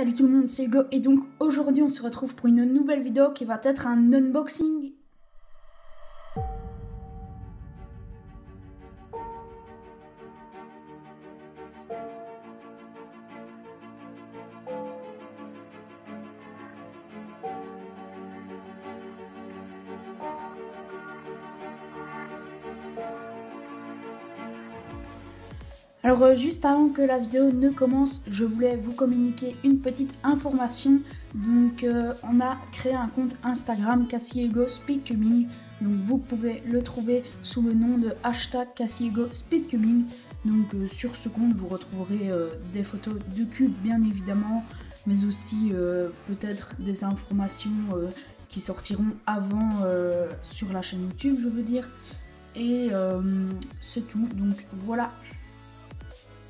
salut tout le monde, c'est Hugo et donc aujourd'hui on se retrouve pour une nouvelle vidéo qui va être un unboxing. Alors juste avant que la vidéo ne commence, je voulais vous communiquer une petite information. Donc on a créé un compte Instagram CassieHugoSpeedCubing. Donc vous pouvez le trouver sous le nom de #CassieHugoSpeedCubing. Donc sur ce compte vous retrouverez des photos de cubes bien évidemment, mais aussi peut-être des informations qui sortiront avant sur la chaîne YouTube, je veux dire. Et c'est tout, donc voilà.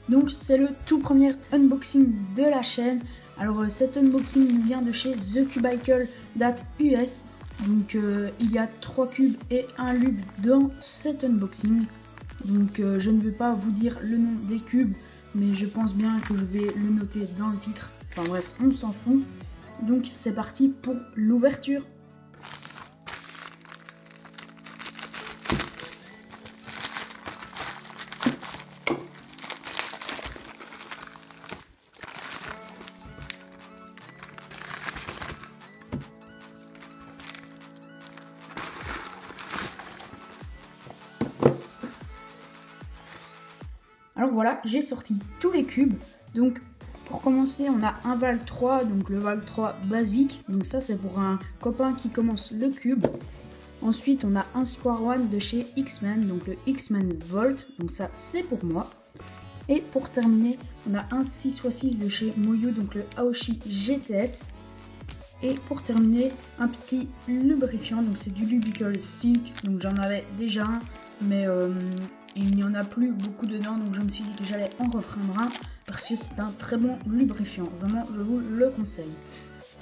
Donc c'est le tout premier unboxing de la chaîne. Alors cet unboxing vient de chez TheCubicle.us. Donc il y a 3 cubes et un lube dans cet unboxing. Donc je ne vais pas vous dire le nom des cubes, mais je pense bien que je vais le noter dans le titre. Enfin bref, on s'en fout. Donc c'est parti pour l'ouverture. Alors voilà, j'ai sorti tous les cubes. Donc pour commencer, on a un Valk 3, donc le Valk 3 basique. Donc ça c'est pour un copain qui commence le cube. Ensuite on a un Square One de chez X-Men, donc le X-Men Volt. Donc ça c'est pour moi. Et pour terminer, on a un 6x6 de chez Moyu, donc le Aoshi GTS. Et pour terminer, un petit lubrifiant, donc c'est du Lubicle Silk. Donc j'en avais déjà un, mais il n'y en a plus beaucoup dedans, donc je me suis dit que j'allais en reprendre un parce que c'est un très bon lubrifiant, vraiment je vous le conseille.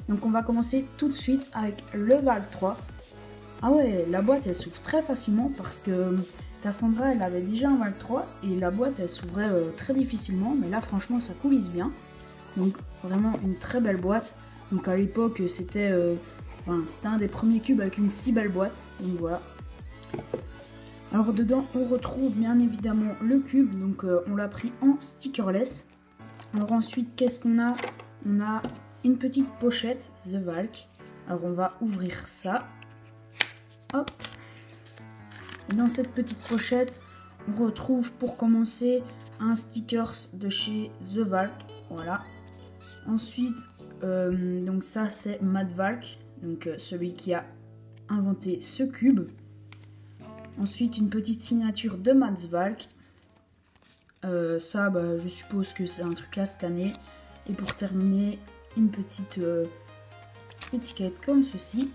Donc on va commencer tout de suite avec le Valk 3. Ah ouais, la boîte elle s'ouvre très facilement parce que Cassandra elle avait déjà un Valk 3 et la boîte elle s'ouvrait très difficilement, mais là franchement ça coulisse bien. Donc vraiment une très belle boîte. Donc à l'époque c'était un des premiers cubes avec une si belle boîte, donc voilà. Alors dedans on retrouve bien évidemment le cube, donc on l'a pris en stickerless. Alors ensuite qu'est-ce qu'on a? On a une petite pochette The Valk. Alors on va ouvrir ça. Hop. Et dans cette petite pochette on retrouve pour commencer un stickers de chez The Valk. Voilà. Ensuite donc ça c'est Matt Valk, donc celui qui a inventé ce cube. Ensuite, une petite signature de Matt Valk. Ça, je suppose que c'est un truc à scanner. Et pour terminer, une petite étiquette comme ceci.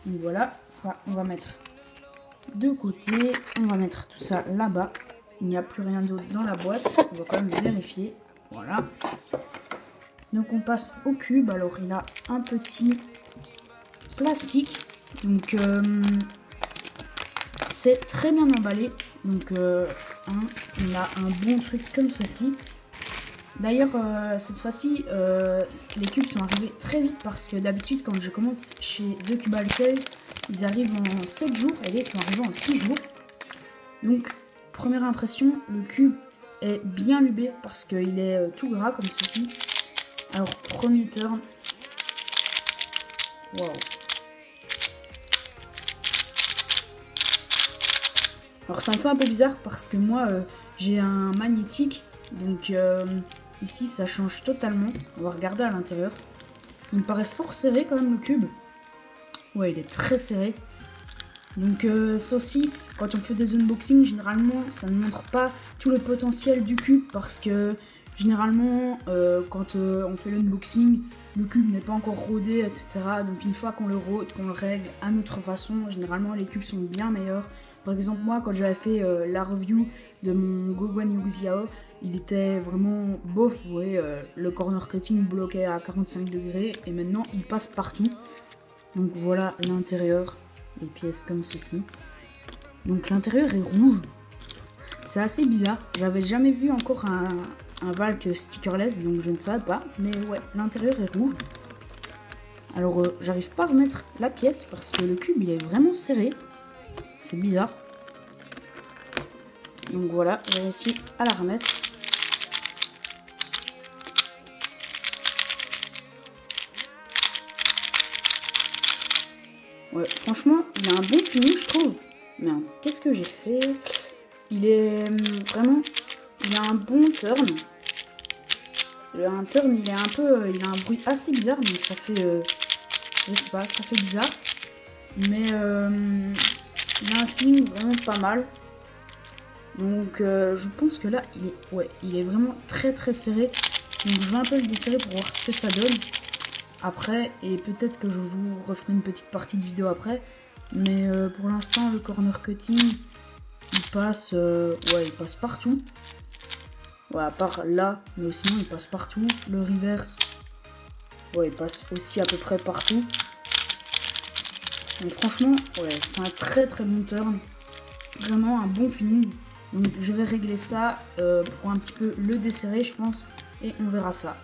Donc voilà, ça, on va mettre de côté. On va mettre tout ça là-bas. Il n'y a plus rien d'autre dans la boîte. On va quand même vérifier. Voilà. Donc on passe au cube. Alors, il a un petit plastique. Donc c'est très bien emballé, donc on a un bon truc comme ceci. D'ailleurs cette fois-ci les cubes sont arrivés très vite parce que d'habitude quand je commande chez TheCubicle ils arrivent en 7 jours et là ils sont arrivés en 6 jours. Donc première impression, le cube est bien lubé parce qu'il est tout gras comme ceci. Alors premier turn, waouh. Alors ça me fait un peu bizarre parce que moi j'ai un magnétique, donc ici ça change totalement. On va regarder à l'intérieur. Il me paraît fort serré quand même le cube. Ouais, il est très serré. Donc ça aussi, quand on fait des unboxings, généralement ça ne montre pas tout le potentiel du cube parce que généralement quand on fait l'unboxing, le cube n'est pas encore rodé, etc. Donc une fois qu'on le rôde, qu'on le règle à notre façon, généralement les cubes sont bien meilleurs. Par exemple, moi, quand j'avais fait la review de mon Gogwan Yuxiao, il était vraiment bof, vous voyez, le corner cutting bloqué à 45 degrés et maintenant il passe partout. Donc voilà l'intérieur, les pièces comme ceci. Donc l'intérieur est rouge. C'est assez bizarre, j'avais jamais vu encore un Valk stickerless, donc je ne savais pas. Mais ouais, l'intérieur est rouge. Alors j'arrive pas à remettre la pièce parce que le cube il est vraiment serré. C'est bizarre. Donc voilà, j'ai réussi à la remettre. Ouais, franchement, il a un bon fini, je trouve. Merde, qu'est-ce que j'ai fait? Il est vraiment... Il a un bon turn. Un turn, il est un peu... il a un bruit assez bizarre, donc ça fait... je sais pas, ça fait bizarre. Mais il a un feeling vraiment pas mal. Donc je pense que là, il est vraiment très très serré. Donc je vais un peu le desserrer pour voir ce que ça donne. Après, et peut-être que je vous referai une petite partie de vidéo après. Mais pour l'instant, le corner cutting, il passe partout. Ouais, à part là, mais sinon il passe partout. Le reverse, ouais, il passe aussi à peu près partout. Donc franchement, ouais, c'est un très très bon turn. Vraiment un bon feeling. Donc je vais régler ça pour un petit peu le desserrer, je pense. Et on verra ça.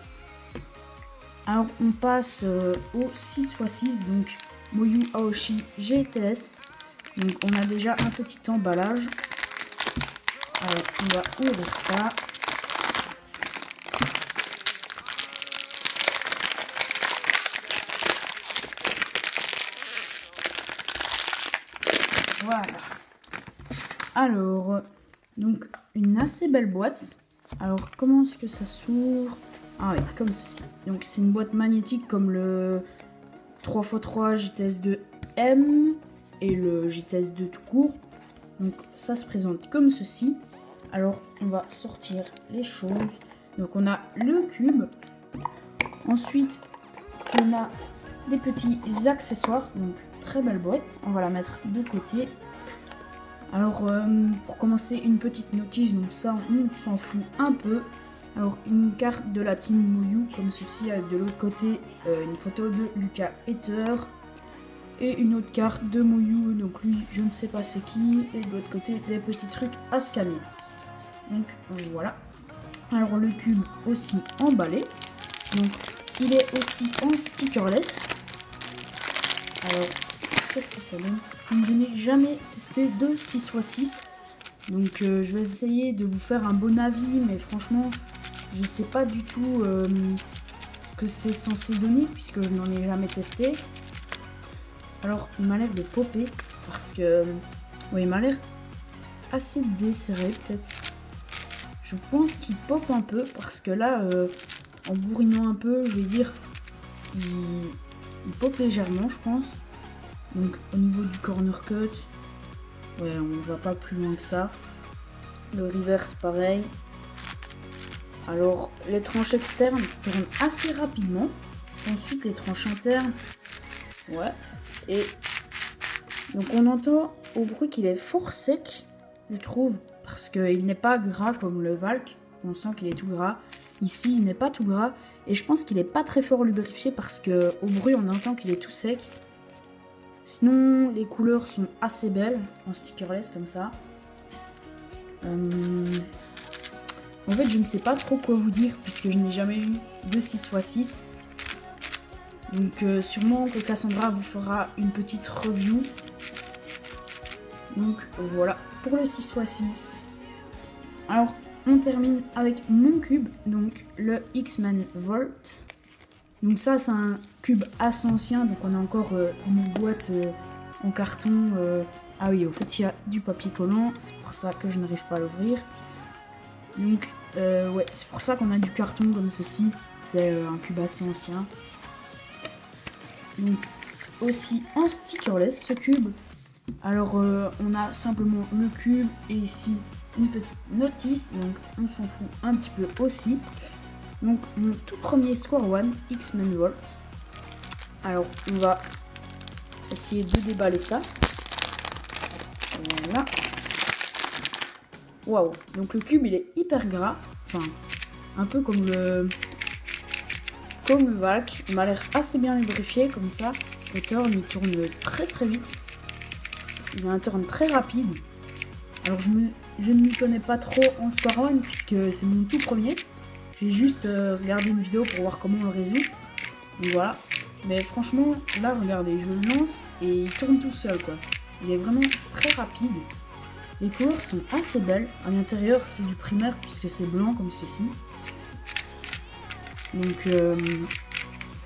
Alors on passe au 6x6, donc Moyu Aoshi GTS. Donc on a déjà un petit emballage. Alors on va ouvrir ça. Voilà. Alors, donc une assez belle boîte. Alors comment est-ce que ça s'ouvre? Ah oui, comme ceci. Donc c'est une boîte magnétique comme le 3x3 JTS2M et le JTS2 tout court. Donc ça se présente comme ceci. Alors on va sortir les choses. Donc on a le cube. Ensuite on a des petits accessoires. Donc très belle boîte. On va la mettre de côté. Alors pour commencer, une petite notice. Donc ça on s'en fout un peu. Alors une carte de la team Moyu comme ceci, avec de l'autre côté une photo de Lucas Hater et une autre carte de Moyu, donc lui je ne sais pas c'est qui, et de l'autre côté des petits trucs à scanner. Donc voilà. Alors le cube aussi emballé, donc il est aussi en stickerless. Alors qu'est-ce que ça donne? Donc je n'ai jamais testé de 6x6, donc je vais essayer de vous faire un bon avis, mais franchement je sais pas du tout ce que c'est censé donner puisque je n'en ai jamais testé. Alors il m'a l'air de popper parce que ouais, il m'a l'air assez desserré peut-être. Je pense qu'il pop un peu parce que là en bourrinant un peu, je vais dire il pop légèrement, je pense. Donc au niveau du corner cut, ouais, on va pas plus loin que ça. Le reverse pareil. Alors, les tranches externes tournent assez rapidement. Ensuite, les tranches internes. Ouais. Et donc, on entend au bruit qu'il est fort sec, je trouve. Parce qu'il n'est pas gras comme le Valk. On sent qu'il est tout gras. Ici, il n'est pas tout gras. Et je pense qu'il n'est pas très fort lubrifié parce qu'au bruit, on entend qu'il est tout sec. Sinon, les couleurs sont assez belles en stickerless comme ça. En fait, je ne sais pas trop quoi vous dire puisque je n'ai jamais eu de 6x6. Donc sûrement que Cassandra vous fera une petite review. Donc voilà pour le 6x6. Alors on termine avec mon cube, donc le X-Men Volt. Donc ça c'est un cube assez ancien, donc on a encore une boîte en carton. Ah oui, au fait il y a du papier collant, c'est pour ça que je n'arrive pas à l'ouvrir. Donc ouais, c'est pour ça qu'on a du carton comme ceci. C'est un cube assez ancien. Donc aussi en stickerless ce cube. Alors on a simplement le cube et ici une petite notice. Donc on s'en fout un petit peu aussi. Donc mon tout premier Square One X-Men Volt. Alors on va essayer de déballer ça. Voilà. Waouh, donc le cube il est hyper gras, enfin un peu comme le Valk, il m'a l'air assez bien lubrifié comme ça. Le turn il tourne très très vite, il a un turn très rapide. Alors je ne m'y connais pas trop en Square One puisque c'est mon tout premier, J'ai juste regardé une vidéo pour voir comment on le résout. Donc voilà. Mais franchement, là, regardez, je le lance et il tourne tout seul, quoi. Il est vraiment très rapide. Les couleurs sont assez belles. À l'intérieur, c'est du primaire puisque c'est blanc comme ceci. Donc,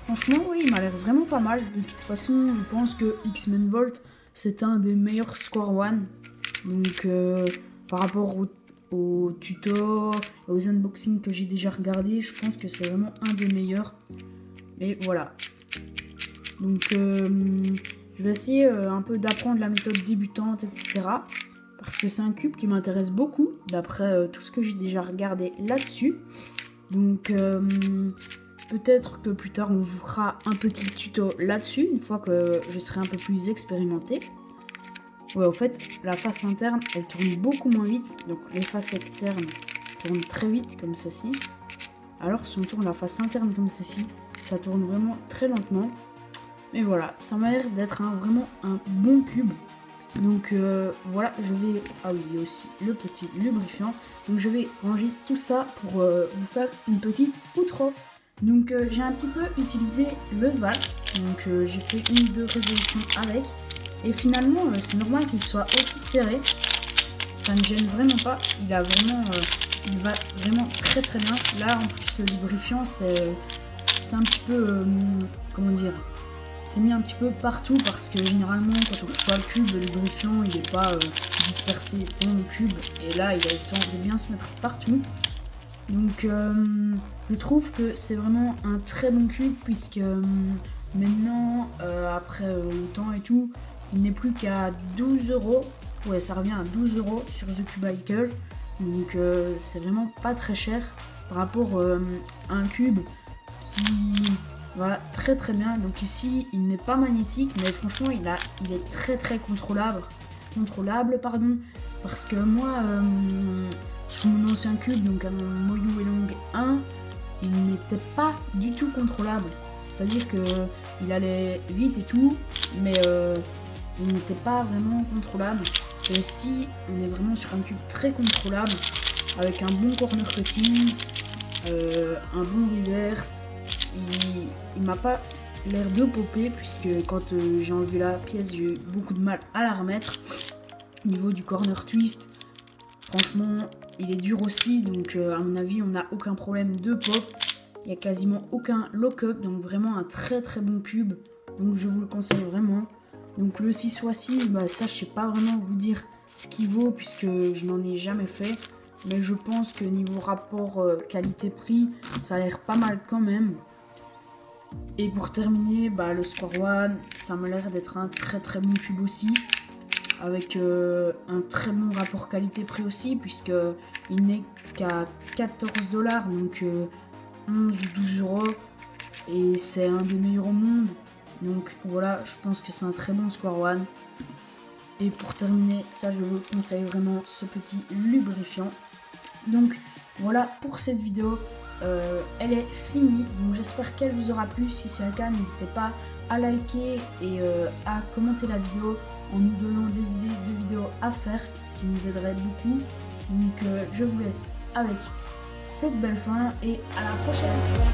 franchement, oui, il m'a l'air vraiment pas mal. De toute façon, je pense que X-Men Volt, c'est un des meilleurs Square One. Donc, par rapport aux tutos, aux unboxings que j'ai déjà regardé, je pense que c'est vraiment un des meilleurs. Et voilà. Donc, je vais essayer un peu d'apprendre la méthode débutante, etc. Parce que c'est un cube qui m'intéresse beaucoup, d'après tout ce que j'ai déjà regardé là-dessus. Donc, peut-être que plus tard, on vous fera un petit tuto là-dessus, une fois que je serai un peu plus expérimenté. Ouais, au fait, la face interne, elle tourne beaucoup moins vite. Donc, les faces externes tournent très vite, comme ceci. Alors, si on tourne la face interne comme ceci, ça tourne vraiment très lentement. Mais voilà, ça m'a l'air d'être vraiment un bon cube. Donc voilà, je vais... Ah oui, il y a aussi le petit lubrifiant. Donc je vais ranger tout ça pour vous faire une petite outro. Donc j'ai un petit peu utilisé le vac. Donc j'ai fait une ou deux résolutions avec. Et finalement, c'est normal qu'il soit aussi serré. Ça ne gêne vraiment pas. Il va vraiment très très bien. Là, en plus, le lubrifiant, c'est un petit peu... comment dire, c'est mis un petit peu partout parce que généralement quand on reçoit le cube, le lubrifiant il n'est pas dispersé dans le cube et là il a le temps de bien se mettre partout. Donc je trouve que c'est vraiment un très bon cube puisque maintenant après le temps et tout, il n'est plus qu'à 12 €. Ouais, ça revient à 12 € sur The Cubicle. Donc c'est vraiment pas très cher par rapport à un cube qui... Voilà, très très bien. Donc ici, il n'est pas magnétique, mais franchement, il est très très contrôlable, parce que moi, sur mon ancien cube, donc à mon Moyu Elong 1, il n'était pas du tout contrôlable. C'est-à-dire que il allait vite et tout, mais il n'était pas vraiment contrôlable. Et ici, on est vraiment sur un cube très contrôlable, avec un bon corner cutting, un bon reverse. Il m'a pas l'air de popper puisque quand j'ai enlevé la pièce, j'ai eu beaucoup de mal à la remettre. Au niveau du corner twist, franchement, il est dur aussi. Donc à mon avis, on n'a aucun problème de pop. Il n'y a quasiment aucun lock-up. Donc vraiment un très très bon cube. Donc je vous le conseille vraiment. Donc le 6x6, bah, ça je sais pas vraiment vous dire ce qu'il vaut puisque je n'en ai jamais fait. Mais je pense que niveau rapport qualité-prix, ça a l'air pas mal quand même. Et pour terminer, bah, le Square One, ça m'a l'air d'être un très très bon cube aussi. Avec un très bon rapport qualité-prix aussi, puisqu'il n'est qu'à 14 $, donc 11 ou 12 €. Et c'est un des meilleurs au monde. Donc voilà, je pense que c'est un très bon Square One. Et pour terminer, ça je vous conseille vraiment ce petit lubrifiant. Donc voilà pour cette vidéo. Elle est finie, donc j'espère qu'elle vous aura plu. Si c'est le cas, n'hésitez pas à liker et à commenter la vidéo en nous donnant des idées de vidéos à faire, ce qui nous aiderait beaucoup. Donc je vous laisse avec cette belle fin et à la prochaine.